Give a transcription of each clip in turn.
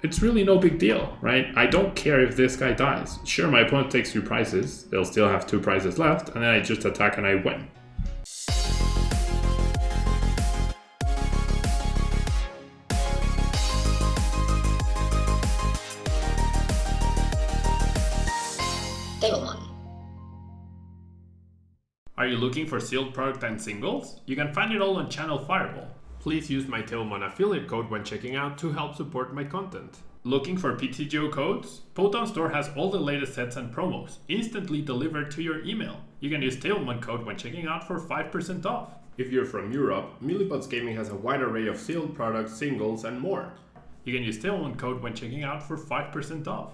it's really no big deal, right? I don't care if this guy dies. Sure, my opponent takes 2 prizes. They'll still have 2 prizes left, and then I just attack and I win. Table 1. Are you looking for sealed product and singles? You can find it all on Channel Fireball. Please use my Tailmon affiliate code when checking out to help support my content. Looking for PTGO codes? Poton Store has all the latest sets and promos, instantly delivered to your email. You can use Tailmon code when checking out for 5% off. If you're from Europe, Millibots Gaming has a wide array of sealed products, singles, and more. You can use Tailmon code when checking out for 5% off.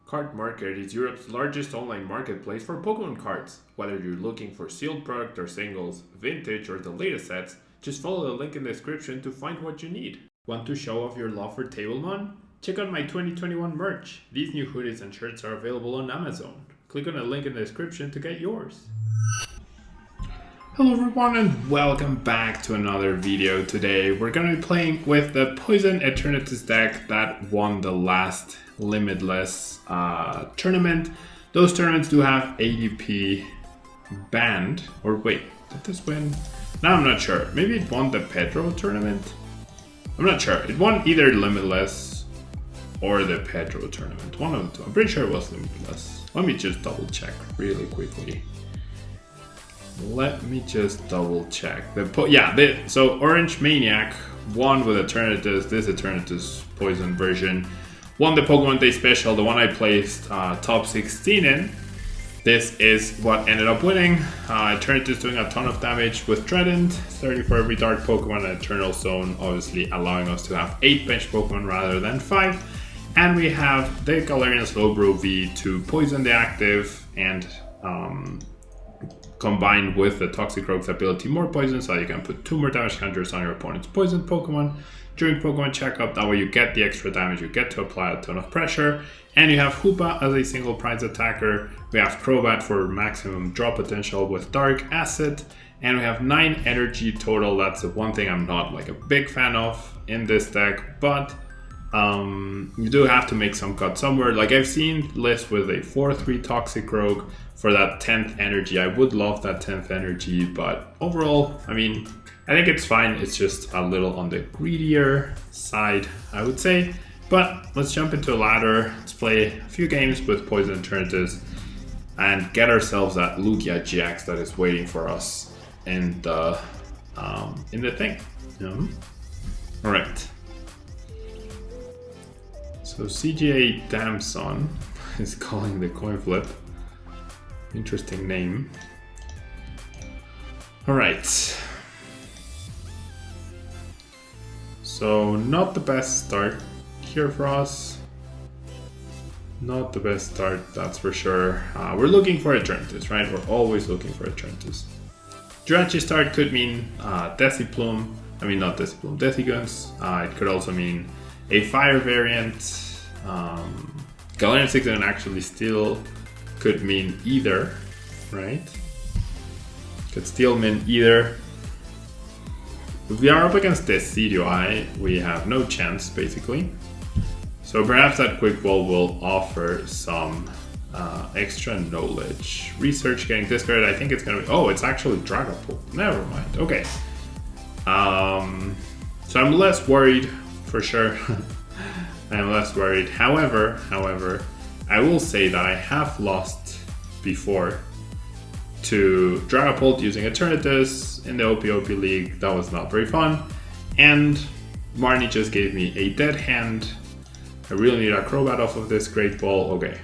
Card Market is Europe's largest online marketplace for Pokemon cards. Whether you're looking for sealed product or singles, vintage or the latest sets, just follow the link in the description to find what you need. Want to show off your love for Tablemon? Check out my 2021 merch. These new hoodies and shirts are available on Amazon. Click on the link in the description to get yours. Hello everyone and welcome back to another video. Today we're going to be playing with the Poison Eternatus deck that won the last Limitless tournament. Those tournaments do have ADP banned. Or wait, did this win? Now I'm not sure. Maybe it won the Pedro tournament? I'm not sure. It won either Limitless or the Pedro tournament. One of the two. I'm pretty sure it was Limitless. Let me just double check really quickly. Let me just double check. So Orange Maniac won with Eternatus, this Eternatus Poison version. Won the Pokemon Day Special, the one I placed top 16 in. This is what ended up winning. Eternatus doing a ton of damage with Trident, 30 for every Dark Pokemon, and Eternal Zone, obviously allowing us to have 8 bench Pokemon rather than 5. And we have the Galarian Slowbro V to poison the active and combined with the Toxicroak's ability more poison, so you can put 2 more damage counters on your opponent's poison Pokemon during Pokemon checkup. That way you get the extra damage, you get to apply a ton of pressure. And you have Hoopa as a single prize attacker. We have Crobat for maximum draw potential with Dark Acid. And we have 9 energy total. That's the one thing I'm not like a big fan of in this deck, but you do have to make some cut somewhere. Like I've seen lists with a 4-3 Toxicroak for that 10th energy. I would love that 10th energy, but overall, I mean, I think it's fine. It's just a little on the greedier side, I would say. But let's jump into a ladder. Let's play a few games with Poison Eternatus and get ourselves that Lugia GX that is waiting for us in the thing. All right. So CGA Damson is calling the coin flip. Interesting name. All right. So not the best start here for us. Not the best start, that's for sure. We're looking for Eternatus, right? We're always looking for Eternatus. Jirachi start could mean Deciplume. I mean, not Deciplume, Deciduns. It could also mean a fire variant. Galarian Sixon actually still could mean either, right? Could still mean either. If we are up against Decidueye, we have no chance, basically. So perhaps that Quick Ball will offer some extra knowledge. Research getting discarded, I think it's gonna be... Oh, it's actually Dragapult. Never mind, okay. So I'm less worried, for sure. I'm less worried. However, I will say that I have lost before to Dragapult using Eternatus in the OP League. That was not very fun. And Marnie just gave me a dead hand. I really need a Crobat off of this Great Ball. Okay.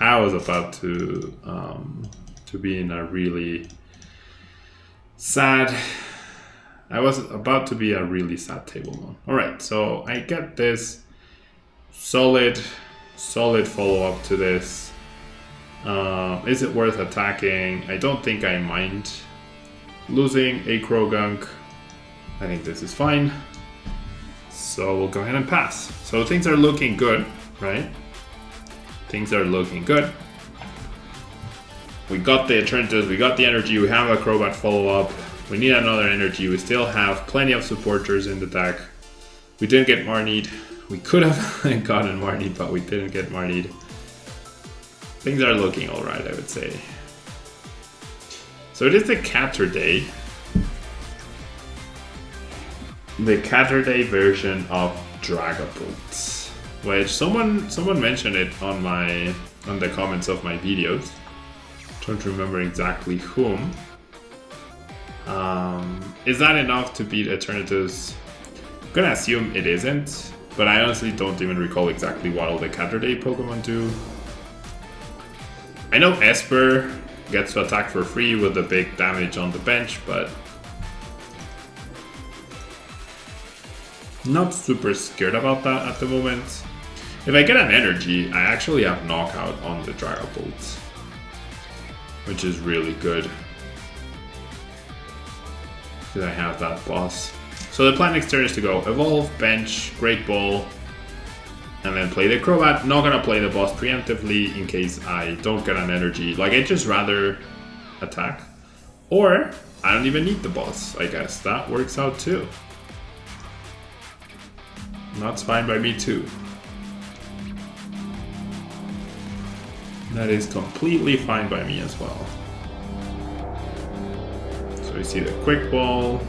I was about to be in a really sad... I was about to be a really sad table one. Alright, so I get this solid follow-up to this. Is it worth attacking? I don't think I mind losing a Krogunk. I think this is fine. So we'll go ahead and pass. So things are looking good, right? Things are looking good. We got the Eternatus, we got the energy, we have a Crobat follow-up. We need another energy. We still have plenty of supporters in the deck. We didn't get Marnied. We could have gotten Marnied, but we didn't get Marnied. Things are looking alright, I would say. So it is the Catterday. The Catterday version of Dragapult, which someone mentioned it on the comments of my videos. Don't remember exactly whom. Is that enough to beat Eternatus? I'm gonna assume it isn't, but I honestly don't even recall exactly what all the Catterday Pokemon do. I know Esper gets to attack for free with the big damage on the bench, but not super scared about that at the moment. If I get an energy, I actually have knockout on the Dragapult, which is really good. Because I have that boss. So the plan next turn is to go Evolve, Bench, Great Ball, and then play the Crobat. Not gonna play the boss preemptively in case I don't get an energy. Like, I'd just rather attack. Or, I don't even need the boss, I guess. That works out too. That's fine by me too. That is completely fine by me as well. So we see the Quick Ball.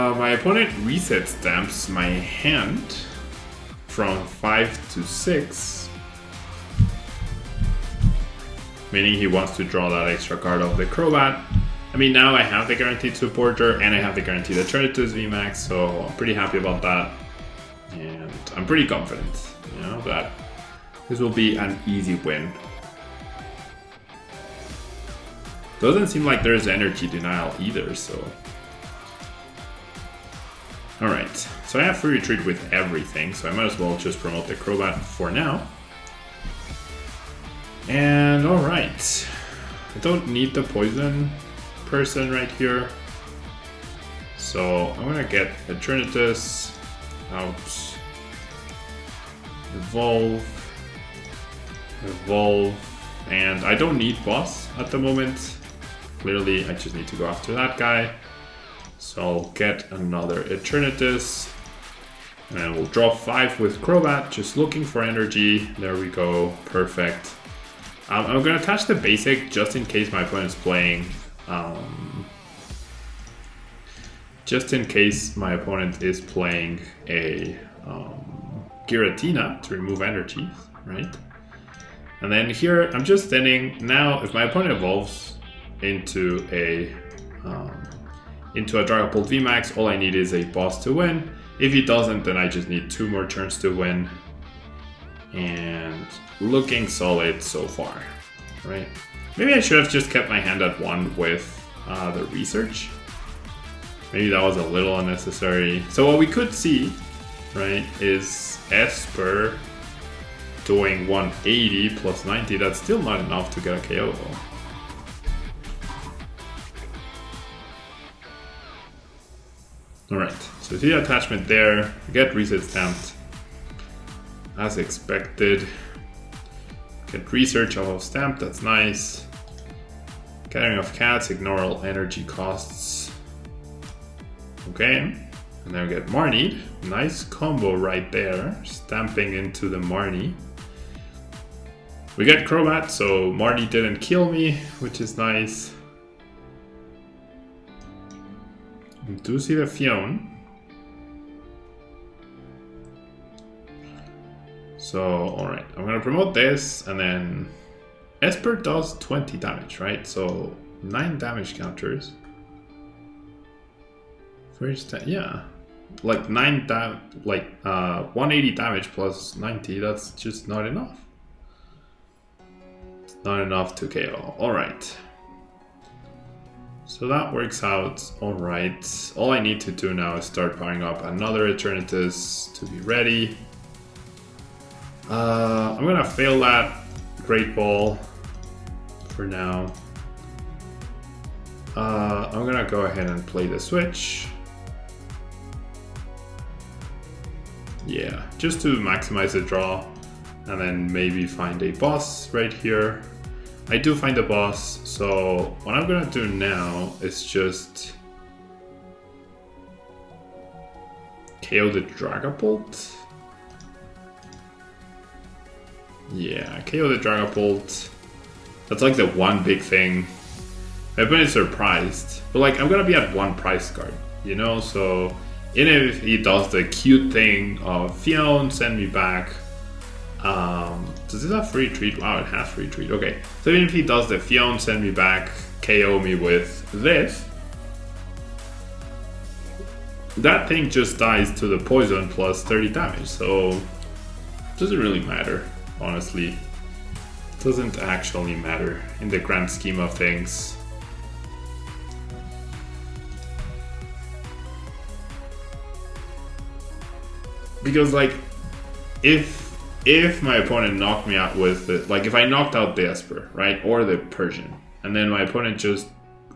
My opponent reset stamps my hand from 5 to 6. Meaning he wants to draw that extra card of the Crobat. I mean, now I have the guaranteed supporter and I have the guaranteed Eternatus VMAX, so I'm pretty happy about that. And I'm pretty confident, you know, that this will be an easy win. Doesn't seem like there's energy denial either, so. Alright, so I have free retreat with everything, so I might as well just promote the Crobat for now. And alright, I don't need the poison person right here. So I'm gonna get Eternatus out. Evolve. And I don't need boss at the moment. Clearly I just need to go after that guy. So I'll get another Eternatus. And then we'll draw 5 with Crobat, just looking for energy. There we go, perfect. I'm gonna attach the basic just in case my opponent's playing just in case my opponent is playing a Giratina to remove energy, right? And then here I'm just thinning. Now if my opponent evolves into a Dragapult VMAX, all I need is a boss to win. If he doesn't, then I just need 2 more turns to win. And looking solid so far, right? Maybe I should have just kept my hand at 1 with the research. Maybe that was a little unnecessary. So what we could see, right, is Esper doing 180 plus 90. That's still not enough to get a KO though. Alright, so see the attachment there. Get reset stamped as expected. Get research off of stamp, that's nice. Gathering of cats, ignore all energy costs. Okay, and then we get Marnie. Nice combo right there, stamping into the Marnie. We get Crobat, so Marnie didn't kill me, which is nice. We do see the Fion. So, alright, I'm gonna promote this, and then Esper does 20 damage, right? So, 9 damage counters. First, yeah. Like 180 damage plus 90, that's just not enough. It's not enough to KO. Alright. So that works out alright. All I need to do now is start powering up another Eternatus to be ready. I'm gonna fail that Great Ball for now. I'm gonna go ahead and play the switch. Yeah, just to maximize the draw and then maybe find a boss right here. I do find the boss, so what I'm gonna do now is just KO the Dragapult. Yeah, KO the Dragapult. That's like the one big thing. I've been surprised, but like I'm gonna be at one price card, you know. So even if he does the cute thing of Fion, send me back. Does this have free treat? Wow, it has free treat. Okay, so even if he does the Fion, send me back, KO me with this, that thing just dies to the poison plus 30 damage. So it doesn't really matter, honestly. It doesn't actually matter in the grand scheme of things. Because like, if my opponent knocked me out with the, like if I knocked out the Esper, right, or the Persian, and then my opponent just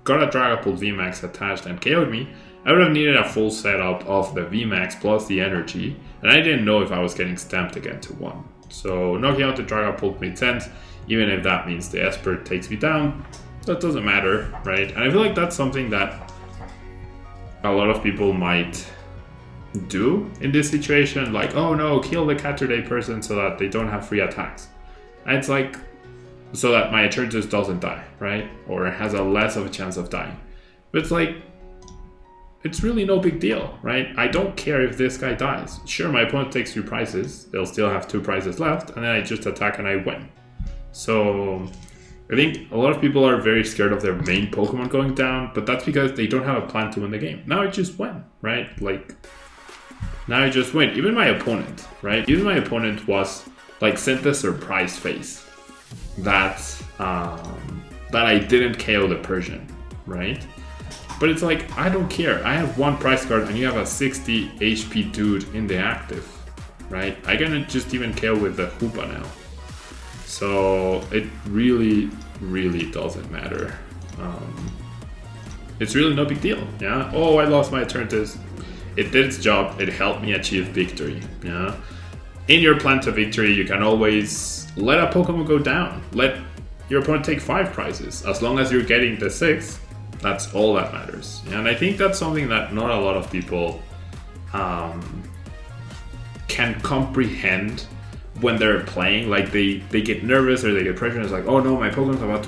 got a Dragapult VMAX attached and KO'd me, I would have needed a full setup of the VMAX plus the energy, and I didn't know if I was getting stamped again to 1. So knocking out the Dragapult made sense, even if that means the Esper takes me down. That doesn't matter, right? And I feel like that's something that a lot of people might do in this situation, like, oh no, kill the Caturday person so that they don't have free attacks. And it's like, so that my Eternatus doesn't die, right? Or has a less of a chance of dying. But it's like, it's really no big deal, right? I don't care if this guy dies. Sure, my opponent takes 3 prizes, they'll still have 2 prizes left, and then I just attack and I win. So I think a lot of people are very scared of their main Pokemon going down, but that's because they don't have a plan to win the game. Now I just win, right? Like, now I just win. Even my opponent, right? Even my opponent was like sent the surprise face that that I didn't KO the Persian, right? But it's like, I don't care. I have 1 prize card and you have a 60 HP dude in the active, right? I can just even KO with the Hoopa now. So it really, really doesn't matter. It's really no big deal, yeah? Oh, I lost my Eternatus. It did its job, it helped me achieve victory, yeah? In your plan to victory, you can always let a Pokemon go down. Let your opponent take 5 prizes. As long as you're getting the 6, that's all that matters. And I think that's something that not a lot of people can comprehend when they're playing. Like they get nervous or they get pressure and it's like, oh no, my Pokemon's about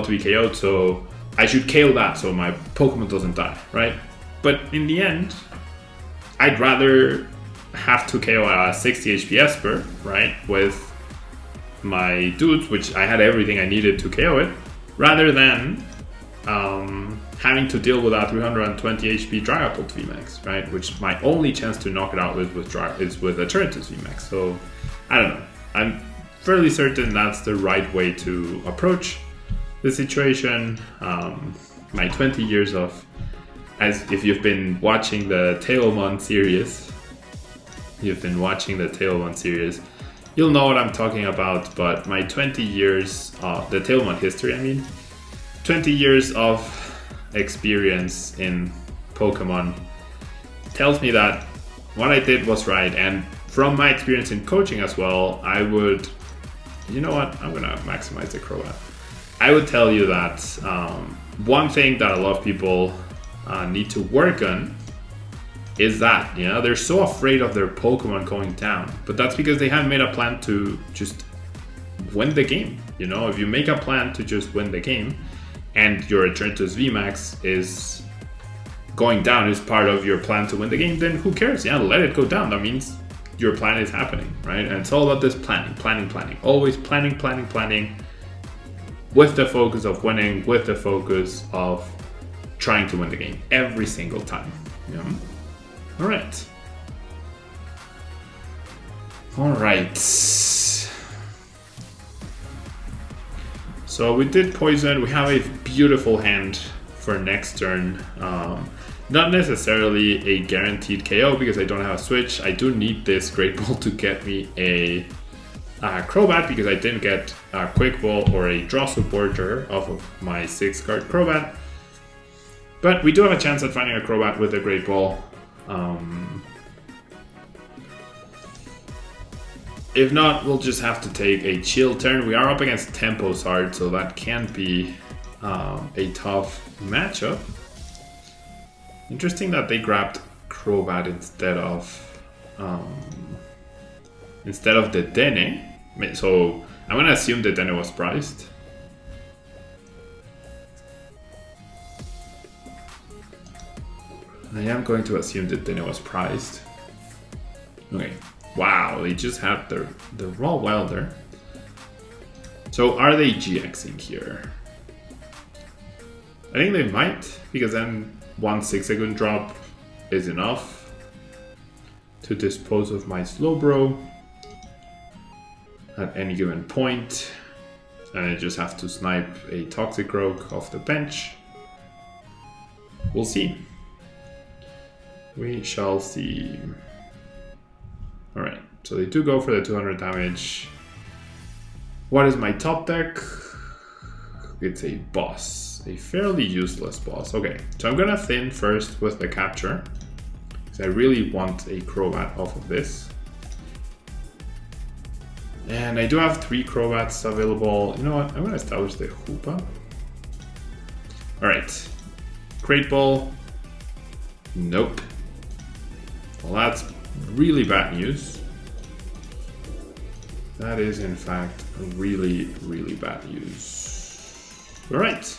to be KO'd, so I should KO that so my Pokemon doesn't die, right? But in the end, I'd rather have to KO a 60 HP Esper, right, with my dudes, which I had everything I needed to KO it, rather than having to deal with a 320 HP Dragapult VMAX, right, which my only chance to knock it out is with Eternatus VMAX. So, I don't know. I'm fairly certain that's the right way to approach the situation. My 20 years of, as if you've been watching the Tailmon series, you'll know what I'm talking about. But my 20 years, the Tailmon history, I mean, 20 years of experience in Pokemon tells me that what I did was right. And from my experience in coaching as well, I would, you know what, I'm gonna maximize the Crobat. I would tell you that one thing that a lot of people need to work on is that, you know, they're so afraid of their Pokemon going down, but that's because they haven't made a plan to just win the game. You know, if you make a plan to just win the game and your Eternatus VMAX is going down is part of your plan to win the game, then who cares? Yeah, let it go down. That means your plan is happening, right? And it's all about this planning. Always planning with the focus of winning, with the focus of trying to win the game every single time. Yeah. All right. So we did poison. We have a beautiful hand for next turn. Not necessarily a guaranteed KO because I don't have a switch. I do need this Great Ball to get me a Crobat because I didn't get a Quick Ball or a Draw Supporter off of my 6-card Crobat. But we do have a chance at finding a Crobat with a Great Ball. If not, we'll just have to take a chill turn. We are up against Tempo's Heart, so that can be a tough matchup. Interesting that they grabbed Crobat instead of the Dene. So I'm gonna assume the Dene was priced. I am going to assume that Dene was priced. Okay. Wow, they just had the raw welder. So are they GXing here? I think they might, because then 1 6-second drop is enough to dispose of my Slowbro at any given point. And I just have to snipe a Toxicroak off the bench. We'll see. We shall see. Alright, so they do go for the 200 damage. What is my top deck? It's a boss. A fairly useless boss. Okay, so I'm gonna thin first with the capture, because I really want a Crobat off of this. And I do have 3 Crobats available. You know what? I'm gonna establish the Hoopa. Alright. Great Ball. Nope. Well, that's really bad news. That is, in fact, really, really bad news. Alright.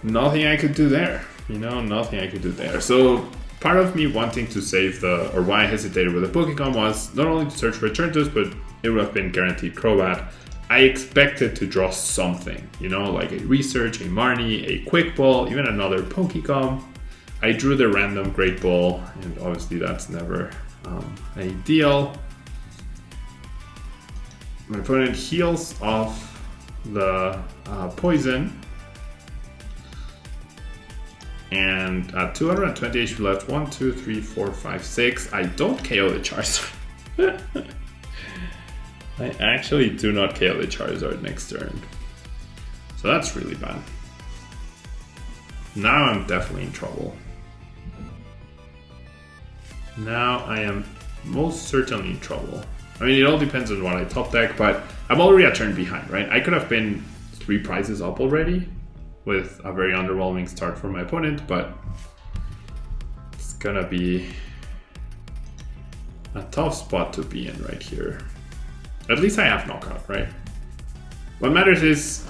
Nothing I could do there. You know, nothing I could do there. So, part of me wanting to save or why I hesitated with the Pokemon was not only to search for Eternatus, but it would have been guaranteed Crobat. I expected to draw something, you know, like a Research, a Marnie, a Quick Ball, even another Pokemon. I drew the random Great Ball, and obviously that's never ideal. My opponent heals off the poison. And at 220 HP left, 1, 2, 3, 4, 5, 6. I don't KO the Charizard. I actually do not KO the Charizard next turn. So that's really bad. Now I'm definitely in trouble. Now I am most certainly in trouble. I mean, it all depends on what I top deck, but I'm already a turn behind, right? I could have been 3 prizes up already with a very underwhelming start for my opponent, but it's gonna be a tough spot to be in right here. At least I have knockout, right? What matters is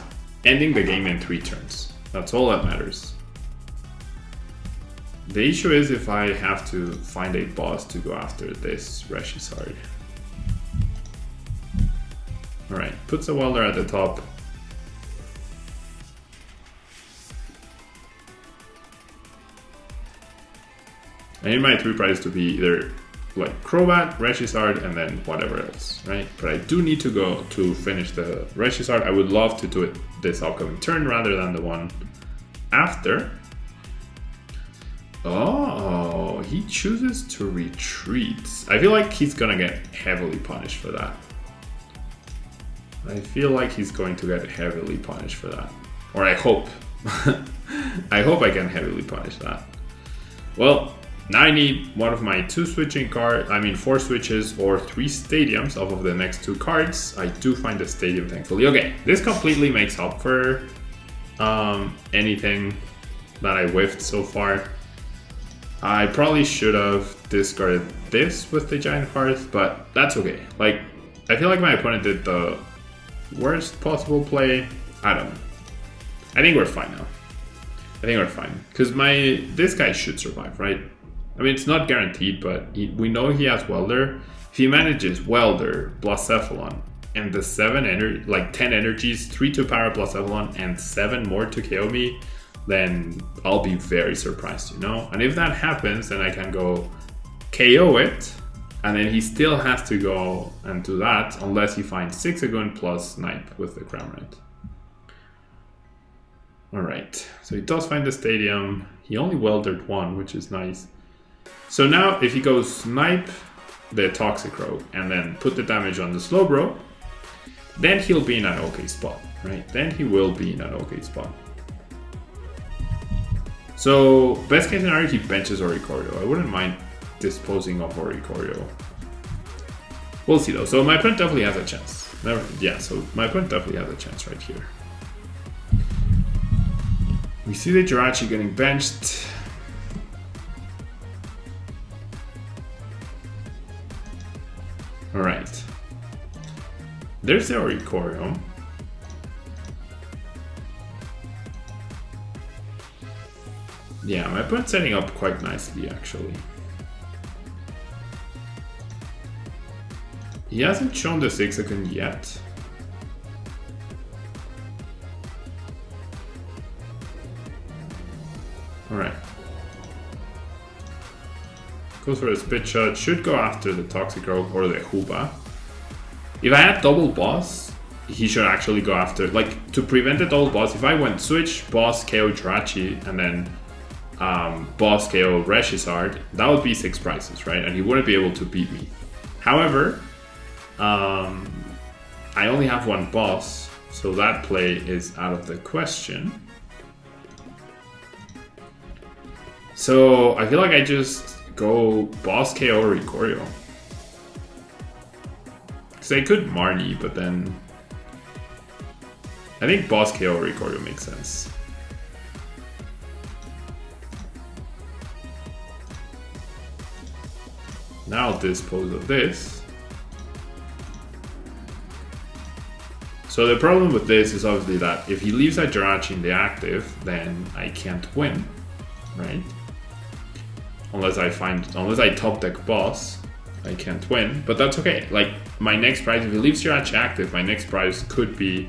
ending the game in 3 turns. That's all that matters. The issue is if I have to find a boss to go after this Reshisard. Alright, puts a welder at the top. I need my 3 prizes to be either like Crobat, Reshisard, and then whatever else, right? But I do need to go to finish the Reshisard. I would love to do it this upcoming turn rather than the one after. Oh, he chooses to retreat. I feel like he's gonna get heavily punished for that. I feel like he's going to get heavily punished for that. Or I hope. I hope I can heavily punish that. Well, now I need one of my 2 switching cards, 4 switches or 3 stadiums off of the next 2 cards. I do find the stadium, thankfully. Okay, this completely makes up for anything that I whiffed so far. I probably should have discarded this with the Giant Hearth, but that's okay. Like, I feel like my opponent did the worst possible play. I don't know. I think we're fine now. I think we're fine. Because this guy should survive, right? I mean, it's not guaranteed, but we know he has Welder. If he manages Welder, Blacephalon, and the 10 energies, 3 to power Blacephalon, and 7 more to KO me, then I'll be very surprised, you know? And if that happens, then I can go KO it, and then he still has to go and do that, unless he finds 6-Agun plus Snipe with the Cramorant. Alright, so he does find the stadium. He only weldered 1, which is nice. So now, if he goes Snipe the Toxicroak, and then put the damage on the Slowbro, then he'll be in an okay spot, right? Then he will be in an okay spot. So, best case scenario, he benches Oricordo. I wouldn't mind disposing of Oricorio. We'll see though. So my opponent definitely has a chance. So my opponent definitely has a chance right here. We see the Jirachi getting benched. Alright. There's the Oricorio. Yeah, my opponent's setting up quite nicely actually. He hasn't shown the 6-second yet. Alright. Goes for the spit shot, should go after the Toxic Rogue or the Hoopa. If I had double boss, he should actually go after, like, to prevent the double boss, if I went switch, boss, KO Jirachi, and then boss, KO Reshisard, that would be 6 prizes, right? And he wouldn't be able to beat me. However, I only have 1 boss, so that play is out of the question. So I feel like I just go boss KO Oricorio. Because I could Marnie, but then I think boss KO Oricorio makes sense. Now I'll dispose of this. So the problem with this is obviously that if he leaves that Jirachi in the active, then I can't win, right? Unless I top deck boss, I can't win, but that's okay. Like, my next prize, if he leaves Jirachi active, my next prize could be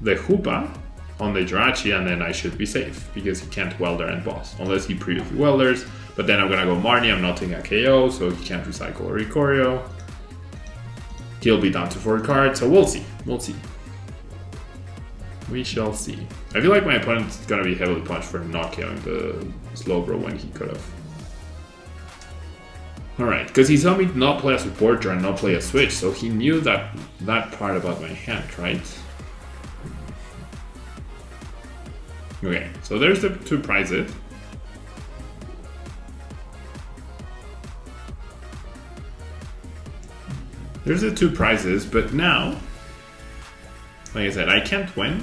the Hoopa on the Jirachi, and then I should be safe, because he can't welder and boss, unless he previously welders, but then I'm gonna go Marnie, I'm not taking a KO, so he can't recycle Oricorio. He'll be down to 4 cards, so we'll see. We shall see. I feel like my opponent's gonna be heavily punished for not KOing the Slowbro when he could have. Alright, because he saw me not play a supporter and not play a switch, so he knew that part about my hand, right? Okay, so there's the 2 prizes. There's the 2 prizes, but now, like I said, I can't win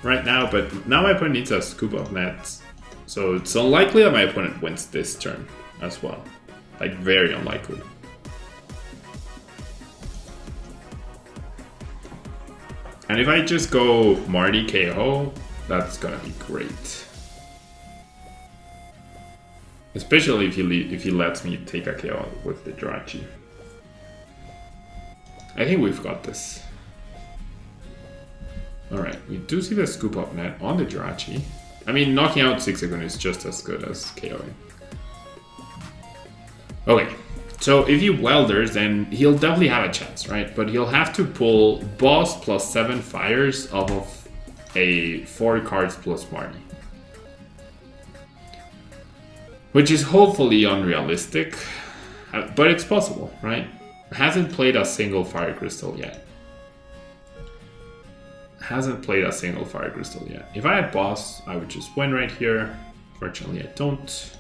right now, but now my opponent needs a scoop of nets. So it's unlikely that my opponent wins this turn as well. Like, very unlikely. And if I just go Marty KO, that's gonna be great. Especially if he lets me take a KO with the Jirachi. I think we've got this. Alright, we do see the scoop up net on the Jirachi. I mean, knocking out 6-second is just as good as KOing. Okay, so if he welders, then he'll definitely have a chance, right? But he'll have to pull boss plus 7 fires off of a 4 cards plus Marty. Which is hopefully unrealistic, but it's possible, right? Hasn't played a single Fire Crystal yet. If I had boss, I would just win right here. Fortunately, I don't.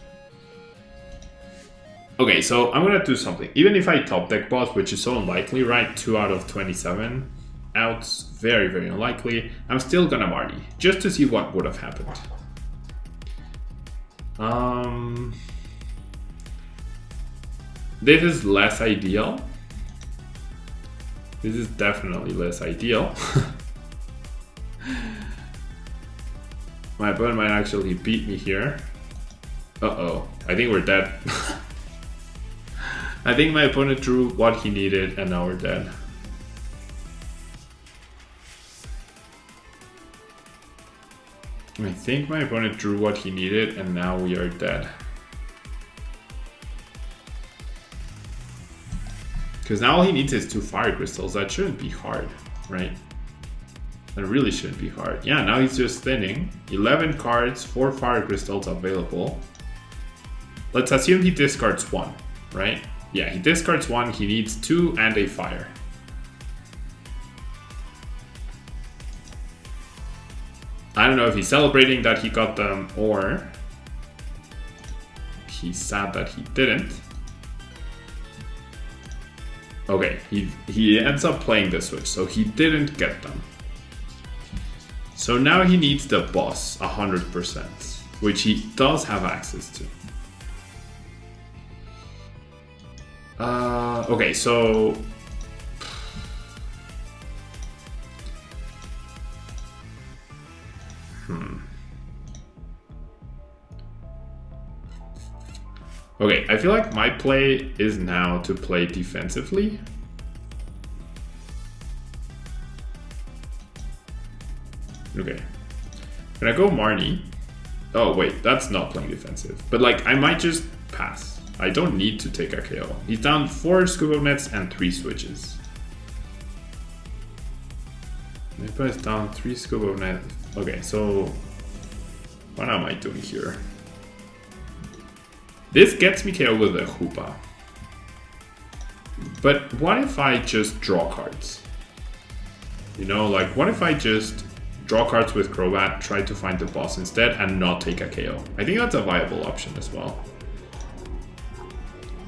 Okay, so I'm gonna do something. Even if I top deck boss, which is so unlikely, right? 2 out of 27 outs, very, very unlikely. I'm still gonna Marty, just to see what would have happened. This is less ideal. This is definitely less ideal. My opponent might actually beat me here. Uh-oh, I think we're dead. I think my opponent drew what he needed and now we're dead. I think my opponent drew what he needed and now we are dead. Because now all he needs is 2 Fire Crystals. That shouldn't be hard, right? That really shouldn't be hard. Yeah, now he's just thinning. 11 cards, 4 Fire Crystals available. Let's assume he discards 1, right? Yeah, he discards 1, he needs 2 and a fire. I don't know if he's celebrating that he got them or he's sad that he didn't. Okay, he ends up playing the switch, so he didn't get them. So now he needs the boss 100%, which he does have access to. Okay, so okay, I feel like my play is now to play defensively. Okay. Can I go Marnie? Oh wait, that's not playing defensive. But like, I might just pass. I don't need to take a KO. He's down 4 scoop of nets and 3 switches. Maybe it's down 3 scoop of nets. Okay, so what am I doing here? This gets me KO with a Hoopa. But what if I just draw cards? You know, like what if I just draw cards with Crobat, try to find the boss instead, and not take a KO? I think that's a viable option as well.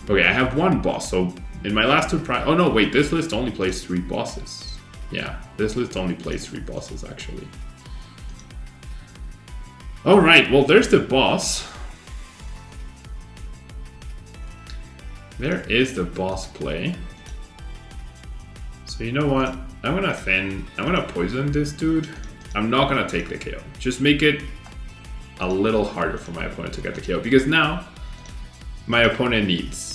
Okay, I have 1 boss, so in my last 2 oh no, wait, this list only plays 3 bosses. Yeah, this list only plays 3 bosses actually. Alright, well there's the boss. There is the boss play. So you know what? I'm gonna poison this dude. I'm not gonna take the KO. Just make it a little harder for my opponent to get the KO, because now my opponent needs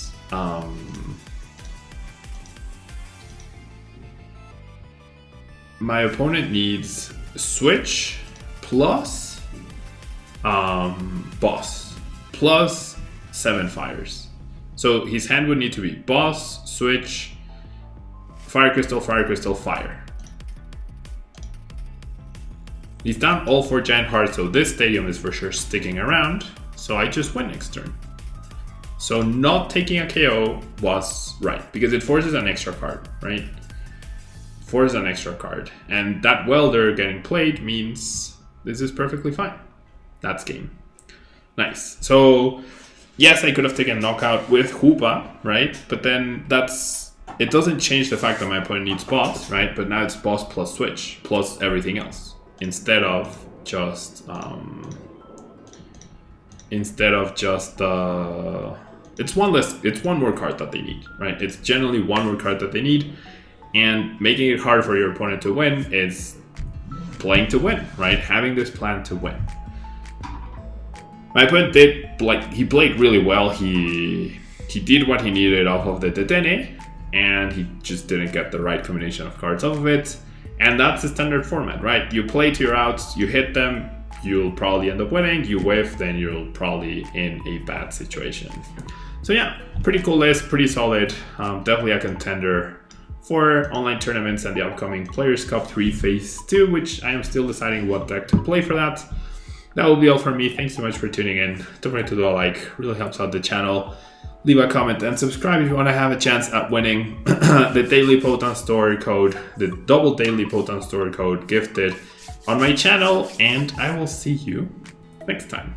switch plus boss plus 7 fires. So his hand would need to be boss, switch, fire crystal, fire. He's down all 4 giant hearts, so this stadium is for sure sticking around. So I just win next turn. So not taking a KO was right, because it forces an extra card, right? Forces an extra card. And that welder getting played means this is perfectly fine. That's game. Nice. So yes, I could have taken knockout with Hoopa, right? But then it doesn't change the fact that my opponent needs boss, right? But now it's boss plus switch plus everything else, instead of just it's one less, it's one more card that they need, right? It's generally one more card that they need, and making it hard for your opponent to win is playing to win, right? Having this plan to win. My opponent he played really well. He did what he needed off of the Dedenne, and he just didn't get the right combination of cards off of it. And that's the standard format, right? You play to your outs, you hit them, you'll probably end up winning. You whiff, then you're probably in a bad situation. So yeah, pretty cool list, pretty solid. Definitely a contender for online tournaments and the upcoming Players Cup 3 Phase 2, which I am still deciding what deck to play for that. That will be all from me. Thanks so much for tuning in. Don't forget to do a like, really helps out the channel. Leave a comment and subscribe if you want to have a chance at winning the daily Poton Store code, the double daily Poton Store code gifted on my channel, and I will see you next time.